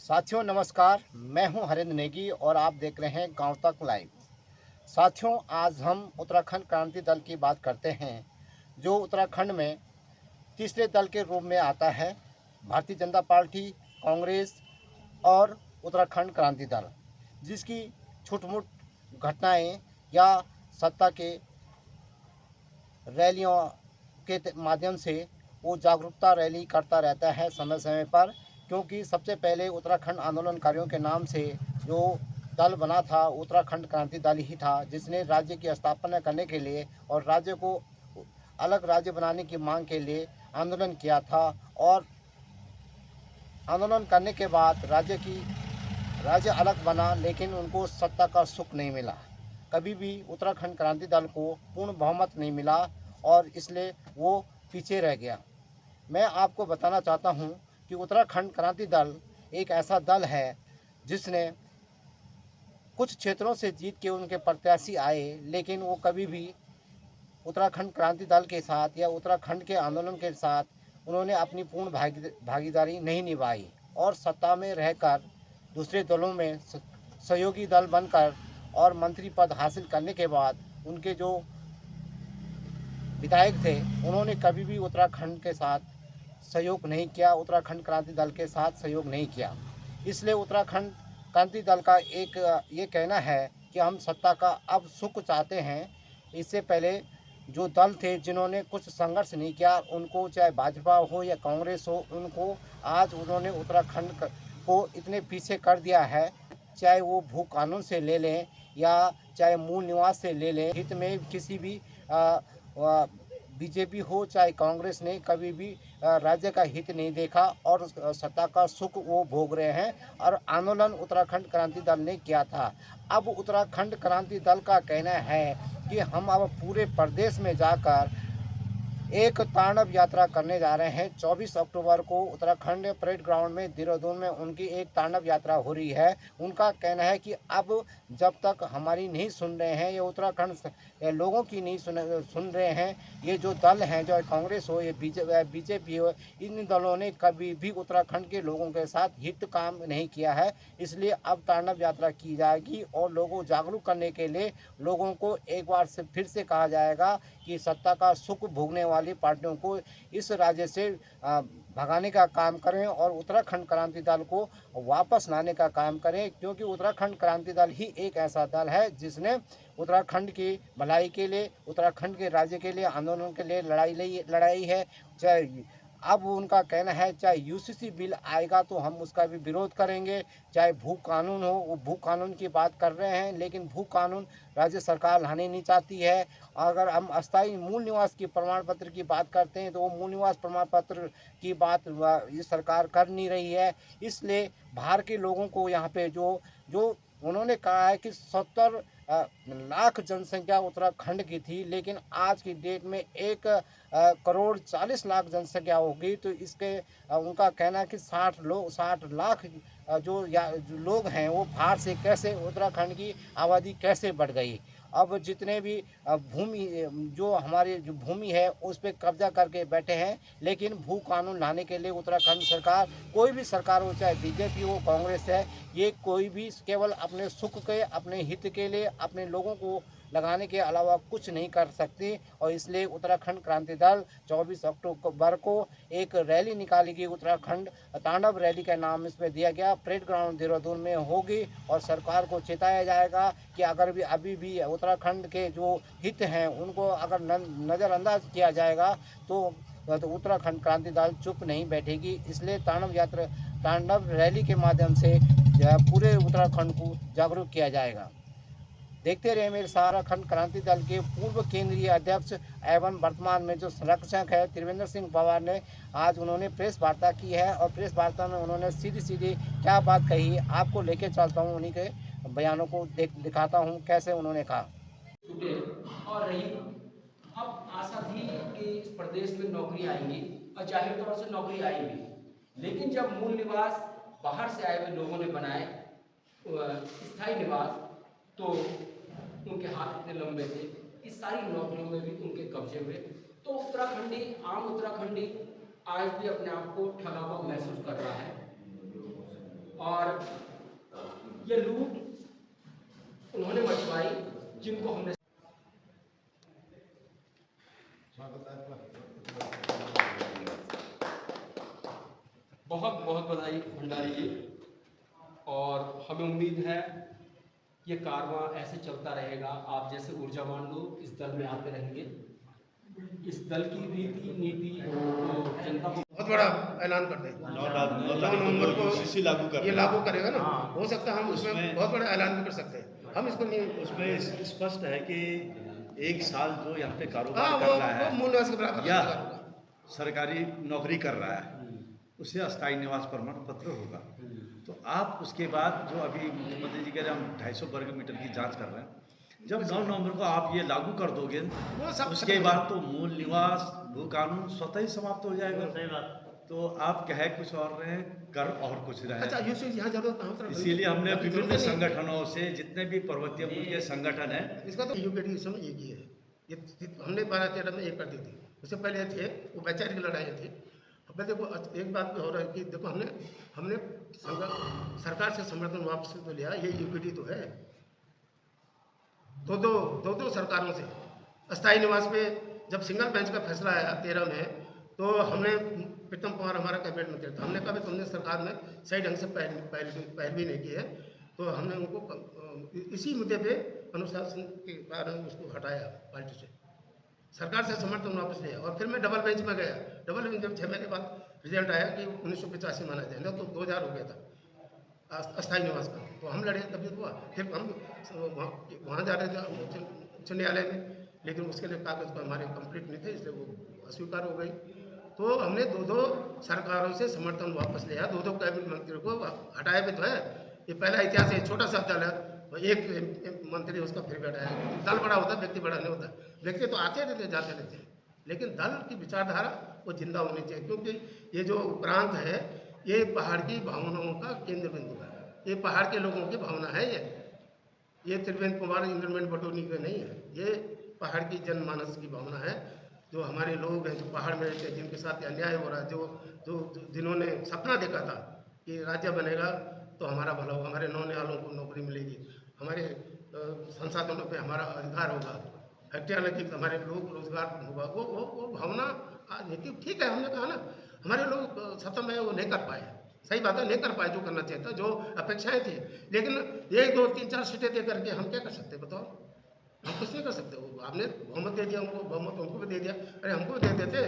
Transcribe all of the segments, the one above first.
साथियों नमस्कार। मैं हूं हरिंद्र नेगी और आप देख रहे हैं गांव तक लाइव। साथियों, आज हम उत्तराखंड क्रांति दल की बात करते हैं, जो उत्तराखंड में तीसरे दल के रूप में आता है। भारतीय जनता पार्टी, कांग्रेस और उत्तराखंड क्रांति दल, जिसकी छुटमुट घटनाएं या सत्ता के रैलियों के माध्यम से वो जागरूकता रैली करता रहता है समय समय पर। क्योंकि सबसे पहले उत्तराखंड आंदोलनकारियों के नाम से जो दल बना था, उत्तराखंड क्रांति दल ही था, जिसने राज्य की स्थापना करने के लिए और राज्य को अलग राज्य बनाने की मांग के लिए आंदोलन किया था। और आंदोलन करने के बाद राज्य अलग बना, लेकिन उनको सत्ता का सुख नहीं मिला। कभी भी उत्तराखंड क्रांति दल को पूर्ण बहुमत नहीं मिला और इसलिए वो पीछे रह गया। मैं आपको बताना चाहता हूं कि उत्तराखंड क्रांति दल एक ऐसा दल है जिसने कुछ क्षेत्रों से जीत के उनके प्रत्याशी आए, लेकिन वो कभी भी उत्तराखंड क्रांति दल के साथ या उत्तराखंड के आंदोलन के साथ उन्होंने अपनी पूर्ण भागीदारी नहीं निभाई और सत्ता में रहकर दूसरे दलों में सहयोगी दल बनकर और मंत्री पद हासिल करने के बाद उनके जो विधायक थे, उन्होंने कभी भी उत्तराखंड के साथ सहयोग नहीं किया, उत्तराखंड क्रांति दल के साथ सहयोग नहीं किया। इसलिए उत्तराखंड क्रांति दल का एक ये कहना है कि हम सत्ता का अब सुख चाहते हैं। इससे पहले जो दल थे जिन्होंने कुछ संघर्ष नहीं किया, उनको चाहे भाजपा हो या कांग्रेस हो, उनको आज उन्होंने उत्तराखंड को इतने पीछे कर दिया है। चाहे वो भू कानून से ले लें या चाहे मूल निवास से ले लें, हित में किसी भी बीजेपी हो चाहे कांग्रेस ने कभी भी राज्य का हित नहीं देखा और सत्ता का सुख वो भोग रहे हैं। और आंदोलन उत्तराखंड क्रांति दल ने किया था। अब उत्तराखंड क्रांति दल का कहना है कि हम अब पूरे प्रदेश में जाकर एक तांडव यात्रा करने जा रहे हैं। 24 अक्टूबर को उत्तराखंड परेड ग्राउंड में देहरादून में उनकी एक तांडव यात्रा हो रही है। उनका कहना है कि अब जब तक हमारी नहीं सुन रहे हैं, ये उत्तराखंड लोगों की नहीं सुन रहे हैं, ये जो दल हैं, जो कांग्रेस हो या बीजेपी हो, इन दलों ने कभी भी उत्तराखंड के लोगों के साथ हित काम नहीं किया है। इसलिए अब तांडव यात्रा की जाएगी और लोगों को जागरूक करने के लिए लोगों को एक बार से फिर से कहा जाएगा कि सत्ता का सुख भोगने वाली पार्टियों को इस राज्य से भगाने का काम करें और उत्तराखंड क्रांति दल को वापस लाने का काम करें। क्योंकि उत्तराखंड क्रांति दल ही एक ऐसा दल है जिसने उत्तराखंड की भलाई के लिए, उत्तराखंड के राज्य के लिए, आंदोलन के लिए लड़ाई है। चाहे अब उनका कहना है चाहे यूसीसी बिल आएगा तो हम उसका भी विरोध करेंगे, चाहे भू कानून हो, वो भू कानून की बात कर रहे हैं, लेकिन भू कानून राज्य सरकार लाने नहीं चाहती है। अगर हम अस्थायी मूल निवास की प्रमाण पत्र की बात करते हैं तो वो मूल निवास प्रमाण पत्र की बात ये सरकार कर नहीं रही है। इसलिए बाहर के लोगों को यहाँ पे जो जो उन्होंने कहा है कि 70 लाख जनसंख्या उत्तराखंड की थी, लेकिन आज की डेट में 1 करोड़ 40 लाख जनसंख्या होगी। तो इसके उनका कहना है कि 60 लाख जो लोग हैं वो बाहर से कैसे, उत्तराखंड की आबादी कैसे बढ़ गई। अब जितने भी भूमि जो हमारी जो भूमि है उस पर कब्जा करके बैठे हैं, लेकिन भू कानून लाने के लिए उत्तराखंड सरकार, कोई भी सरकार हो, चाहे बीजेपी हो, कांग्रेस है, ये कोई भी केवल अपने सुख के, अपने हित के लिए, अपने लोगों को लगाने के अलावा कुछ नहीं कर सकती। और इसलिए उत्तराखंड क्रांति दल 24 अक्टूबर को एक रैली निकालेगी। उत्तराखंड तांडव रैली का नाम इसमें दिया गया। परेड ग्राउंड देहरादून में होगी और सरकार को चेताया जाएगा कि अगर भी अभी भी उत्तराखंड के जो हित हैं उनको अगर नज़रअंदाज किया जाएगा तो उत्तराखंड क्रांति दल चुप नहीं बैठेगी। इसलिए तांडव रैली के माध्यम से पूरे उत्तराखंड को जागरूक किया जाएगा। देखते रहे मेरे उत्तराखंड क्रांति दल के पूर्व केंद्रीय अध्यक्ष एवं वर्तमान में जो संरक्षक है त्रिवेंद्र सिंह पवार ने आज उन्होंने प्रेस वार्ता की है और प्रेस वार्ता में उन्होंने सीधी सीधी क्या बात कही, आपको लेके चलता हूँ, उन्हीं के बयानों को दिखाता हूँ कैसे उन्होंने कहा। छूटे और रही अब आशा थी कि इस प्रदेश में नौकरी आएंगी और जाहिर तौर से नौकरी आई भी, लेकिन जब मूल निवास बाहर से आए हुए लोगों ने बनाए स्थायी निवास, तो उनके हाथ इतने लंबे थे कि सारी नौकरियों में भी उनके कब्जे हुए। तो उत्तराखंडी, आम उत्तराखंडी आज भी अपने आप को ठगा हुआ महसूस कर रहा है। और ये लूट उन्होंने मचवाई जिनको हमने बहुत बहुत बधाई भंडारी जी। और हमें उम्मीद है ये कारवां ऐसे चलता रहेगा। आप जैसे ऊर्जावान लोग इस दल में आते रहेंगे। इस दल की रीति नीति को जनता को बहुत बड़ा ऐलान कर दें। 9 नवंबर को यूसीसी लागू कर ये रहा है। लागू करेगा ना, हाँ। हो सकता है हम उसमें उसमें- बहुत बड़ा ऐलान भी कर सकते हैं। हम इसको नहीं उसमें स्पष्ट है कि 1 साल जो यहाँ पे हाँ, कारोबार कर रहा वो मूल निवास के बराबर या अधिकार होगा। सरकारी नौकरी कर रहा है उसे अस्थायी निवास प्रमाण पत्र होगा। तो आप उसके बाद जो अभी मुख्यमंत्री जी कह रहे हैं हम 250 वर्ग मीटर की जांच कर रहे हैं, जब 9 नवंबर को आप ये लागू कर दोगे वो सब उसके बाद तो मूल निवास भू कानून स्वतः ही समाप्त हो जाएगा। सही बात। तो आप कहे कुछ और रहे कर और कुछ रहे। अच्छा यूसी यहाँ जरूरत कहाँ पर है? इसीलिए हमने जरूरत विभिन्न नहीं है। संगठनों से जितने भी पर्वतीय मूल के संगठन हैं इसका तो यूकेटी इस समय एक ही है। ये हमने 12-13 में एक कर दी थी। उससे पहले थे वो वैचारिक लड़ाई थी। अब देखो एक बात पे हो रहा है कि देखो हमने सरकार से समर्थन वापस तो लिया, ये यूकेटी तो है। दो सरकारों से अस्थायी निवास पे जब सिंगल बेंच का फैसला आया 13 में, तो हमने प्रीतम कुमार हमारा कैबिनेट मंत्री था, हमने कहा भी तुमने सरकार में सही ढंग से पैरवी नहीं की है, तो हमने उनको इसी मुद्दे पे अनुशासन के कारण उसको हटाया पार्टी से। सरकार से समर्थन वापस लिया और फिर मैं डबल बेंच में गया। डबल बेंच जब 6 महीने बाद रिजल्ट आया कि 1985 माना जाए ना, तो 2000 हो गया था अस्थायी निवास का, तो हम लड़े तभी हुआ। फिर हम वहाँ जा रहे थे उच्च न्यायालय में, लेकिन उसके लिए कागज पर हमारे कंप्लीट नहीं थे, इसलिए वो अस्वीकार हो गई। तो हमने दो सरकारों से समर्थन वापस लिया, दो कैबिनेट मंत्रियों को हटाया भी तो है। ये पहला इतिहास है, छोटा सा दल है, एक मंत्री उसका फिर भी हटाया। दल बड़ा होता है, व्यक्ति बड़ा नहीं होता। व्यक्ति तो आते रहते जाते रहते हैं, लेकिन दल की विचारधारा वो जिंदा होनी चाहिए, क्योंकि ये जो प्रांत है ये पहाड़ की भावनाओं का केंद्र बिंदु है। ये पहाड़ के लोगों की भावना है। ये त्रिवेंद्र कुमार इंद्रमेंद्र बटोनी के नहीं है, ये पहाड़ की जनमानस की भावना है। जो हमारे लोग हैं जो पहाड़ में रहते हैं, जिनके साथ अन्याय हो रहा है, जो जिन्होंने सपना देखा था कि राज्य बनेगा तो हमारा भला होगा, हमारे नौनिहालों को नौकरी मिलेगी, हमारे संसाधनों पे हमारा अधिकार होगा, हेक्टेयर लगी हमारे लोग रोजगार होगा, वो भावना आज नीति ठीक है। हमने कहा ना, हमारे लोग सत्ता में वो नहीं कर पाए, सही बात है, नहीं कर पाए जो करना चाहिए था, जो अपेक्षाएं थी। लेकिन 1, 2, 3, 4 सीटें दे करके हम क्या कर सकते बताओ? हम कुछ नहीं कर सकते। वो आपने बहुमत दे दिया उनको, बहुमत उनको भी दे दिया, अरे हमको भी दे देते।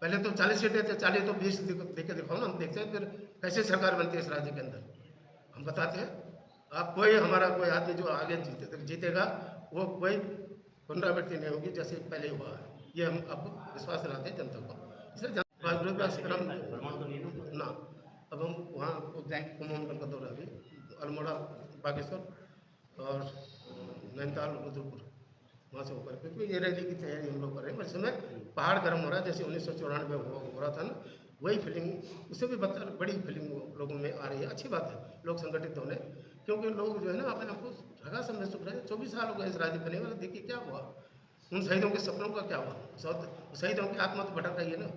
पहले तो 40 सीटें थे, 40 तो 20 दे के दिखाओ ना, हम देखते हैं फिर कैसे सरकार बनती है इस राज्य के अंदर, हम बताते हैं। आप हमारा कोई आदमी जो आगे जीतेगा वो कोई पुनरावृत्ति नहीं होगी जैसे पहले हुआ है, ये हम अब विश्वास दिलाते हैं जनता को। इसलिए ना अब हम वहाँ कुमाऊं का दौरा अभी अल्मोड़ा बागेश्वर और नैनीताल रुद्रपुर वहाँ से होकर, क्योंकि ये रैली की तैयारी हम लोग कर रहे हैं। इस समय पहाड़ गर्म हो रहा है, जैसे 1994 में हो रहा था ना, वही फीलिंग उससे भी बड़ी फीलिंग लोगों में आ रही है। अच्छी बात है लोग संगठित होने, क्योंकि लोग जो है ना अपने आपको जगह से महसूस रहे। 24 साल हो गए इस राज्य बने हुए, देखिए क्या हुआ, उन शहीदों के सपनों का क्या हुआ? शहीदों की आत्मा तो भटक रही है ना।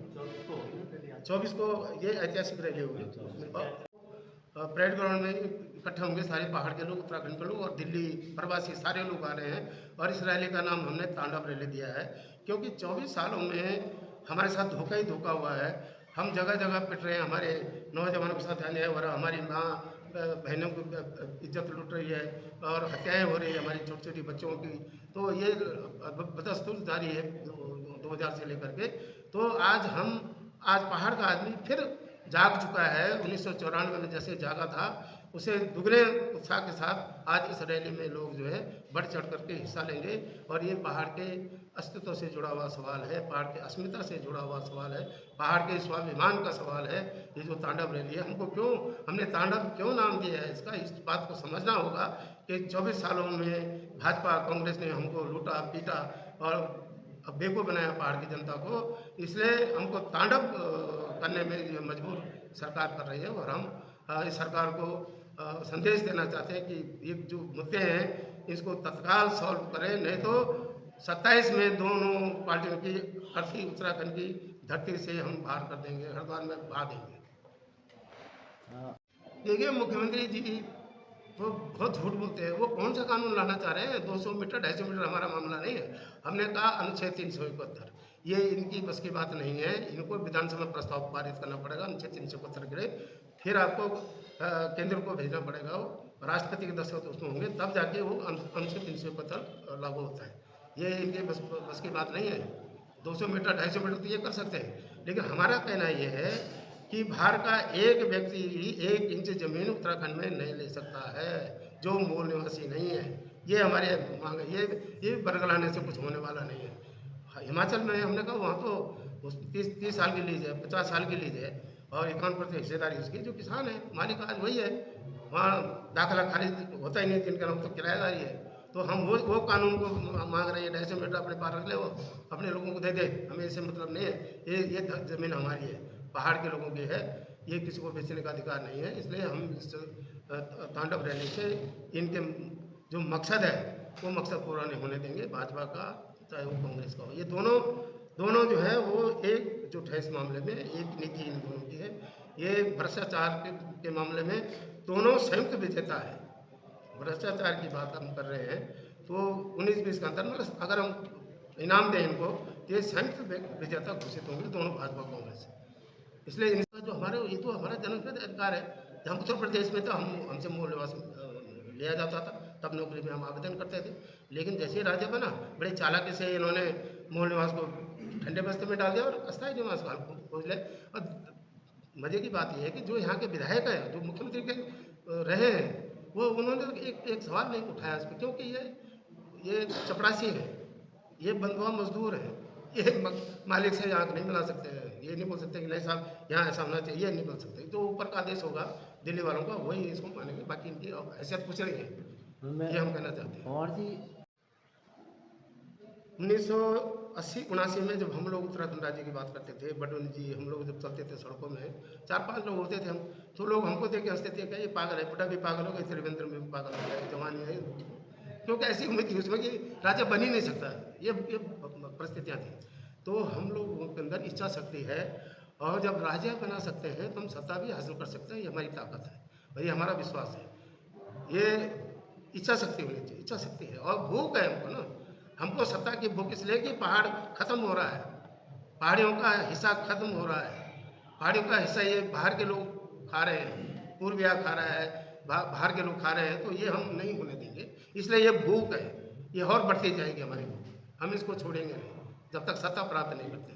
24 को ये ऐतिहासिक रैली होगी। परेड ग्राउंड में इकट्ठे होंगे सारे पहाड़ के लोग, उत्तराखंड के लोग और दिल्ली प्रवासी सारे लोग आ रहे हैं। और इस रैली का नाम हमने तांडव रैली दिया है, क्योंकि 24 सालों में हमारे साथ धोखा ही धोखा हुआ है। हम जगह जगह पिट रहे हैं, हमारे नौजवानों के साथ अन्याय हो रहा है, हमारी माँ बहनों की इज्जत लुट रही है और हत्याएं हो रही है हमारी छोटी छोटी बच्चों की। तो ये बदस्तूर जारी है 2000 से लेकर के। तो आज पहाड़ का आदमी फिर जाग चुका है। 1994 में जैसे जागा था, उसे दुगने उत्साह के साथ आज इस रैली में लोग जो है बढ़ चढ़ करके हिस्सा लेंगे। और ये पहाड़ के अस्तित्व से जुड़ा हुआ सवाल है, पहाड़ की अस्मिता से जुड़ा हुआ सवाल है, पहाड़ के स्वाभिमान का सवाल है। ये जो तांडव रैली है, हमने तांडव क्यों नाम दिया है, इसका इस बात को समझना होगा कि 24 सालों में भाजपा कांग्रेस ने हमको लूटा पीटा और अब बेवकूफ़ बनाया पहाड़ की जनता को। इसलिए हमको तांडव करने में ये मजबूर सरकार कर रही है। और हम इस सरकार को संदेश देना चाहते हैं कि ये जो मुद्दे हैं इसको तत्काल सॉल्व करें, नहीं तो 27 में दोनों पार्टियों की अर्थी उत्तराखंड की धरती से हम बाहर कर देंगे, हरिद्वार में बहा देंगे। देखिए मुख्यमंत्री जी तो बहुत झूठ बोलते हैं। वो कौन सा कानून लाना चाह रहे हैं? 200 मीटर 250 मीटर हमारा मामला नहीं है। हमने कहा अनुच्छेद 371, ये इनकी बस की बात नहीं है। इनको विधानसभा में प्रस्ताव पारित करना पड़ेगा अनुच्छेद 371 के लिए, फिर आपको केंद्र को भेजना पड़ेगा, वो राष्ट्रपति के दस्तखत उसमें होंगे, तब जाके वो अनुच्छेद 371 लागू होता है। ये इनके बस की बात नहीं है। 200 मीटर 250 मीटर तो ये कर सकते हैं, लेकिन हमारा कहना ये है कि बाहर का एक व्यक्ति भी 1 इंच जमीन उत्तराखंड में नहीं ले सकता है जो मूल निवासी नहीं है। ये हमारे मांग है। ये बरगलाने से कुछ होने वाला नहीं है। हिमाचल में हमने कहा वहाँ तो 30 साल की लीज है, 50 साल की लीज है और 51% हिस्सेदारी उसकी, जो किसान है मालिक आज वही है। वहाँ दाखिला खारिज होता ही नहीं, जिनका नाम तो किराएदारी है। तो हम वो कानून को मांग रहे हैं। 250 मीटर अपने पास रख ले, वो अपने लोगों को दे दे, हमें इससे मतलब नहीं है। ये ज़मीन हमारी है, पहाड़ के लोगों की है, ये किसी को बेचने का अधिकार नहीं है। इसलिए हम इस तांडव रैली से इनके जो मकसद है वो मकसद पूरा नहीं होने देंगे। भाजपा का चाहे वो कांग्रेस का हो, ये दोनों जो है वो एकजुट है इस मामले में। एक नीति इन दोनों की है। ये भ्रष्टाचार के मामले में दोनों संयुक्त विजेता है। भ्रष्टाचार की बात हम कर रहे हैं तो 19-20 का अंतर, मतलब अगर हम इनाम दें इनको तो ये संयुक्त विजेता घोषित होंगे दोनों, भाजपा कांग्रेस। इसलिए इनका जो ये तो हमारा जन्मसिद्ध अधिकार है। जब उत्तर प्रदेश में तो हमसे मूल निवास लिया जाता था, तब नौकरी में हम आवेदन करते थे। लेकिन जैसे ही राज्य बना, बड़े चालाकी से इन्होंने मूल निवास को ठंडे बस्ते में डाल दिया और अस्थायी निवास का खोज ले। और मजे की बात यह है कि जो यहाँ के विधायक हैं, जो मुख्यमंत्री के रहे हैं, वो उन्होंने एक सवाल नहीं उठाया इस पर, क्योंकि ये चपरासी है, ये बंधुआ मजदूर है, ये मालिक से आँख नहीं मिला सकते हैं। ये नहीं बोल सकते कि नहीं साहब यहाँ ऐसा होना चाहिए, ये नहीं बोल सकते। जो ऊपर का आदेश होगा दिल्ली वालों का, वही इसको मानेंगे, बाकी इनकी हैसियत कुछ नहीं है। ये हम कहना चाहते हैं। और जी 1980-79 में जब हम लोग उत्तराखंड राज्य की बात करते थे, बडोनी जी, हम लोग जब चलते थे सड़कों में, 4-5 लोग होते थे हम, तो लोग हमको देख के हंसते थे कि ये पागल है, बुढ़ा भी पागल हो गया, त्रिवेंद्र में भी पागल हो गया, जवानी है। क्योंकि ऐसी उम्मीद थी उसमें कि राज्य बन ही नहीं सकता। ये परिस्थितियाँ थी। तो हम लोगों के अंदर इच्छा शक्ति है, और जब राज्य बना सकते हैं तो हम सत्ता भी हासिल कर सकते हैं। ये हमारी ताकत है और ये हमारा विश्वास है। ये इच्छा शक्ति होनी चाहिए, इच्छा शक्ति है और भूख है हमको ना। हमको सत्ता की भूख इसलिए कि पहाड़ खत्म हो रहा है, पहाड़ियों का हिस्सा खत्म हो रहा है। पहाड़ियों का हिस्सा ये बाहर के लोग खा रहे हैं, पूर्विया खा रहा है, बाहर के लोग खा रहे हैं, तो ये हम नहीं होने देंगे। इसलिए ये भूख है, ये और बढ़ती जाएगी हमारी भूख। हम इसको छोड़ेंगे नहीं जब तक सत्ता प्राप्त नहीं करते।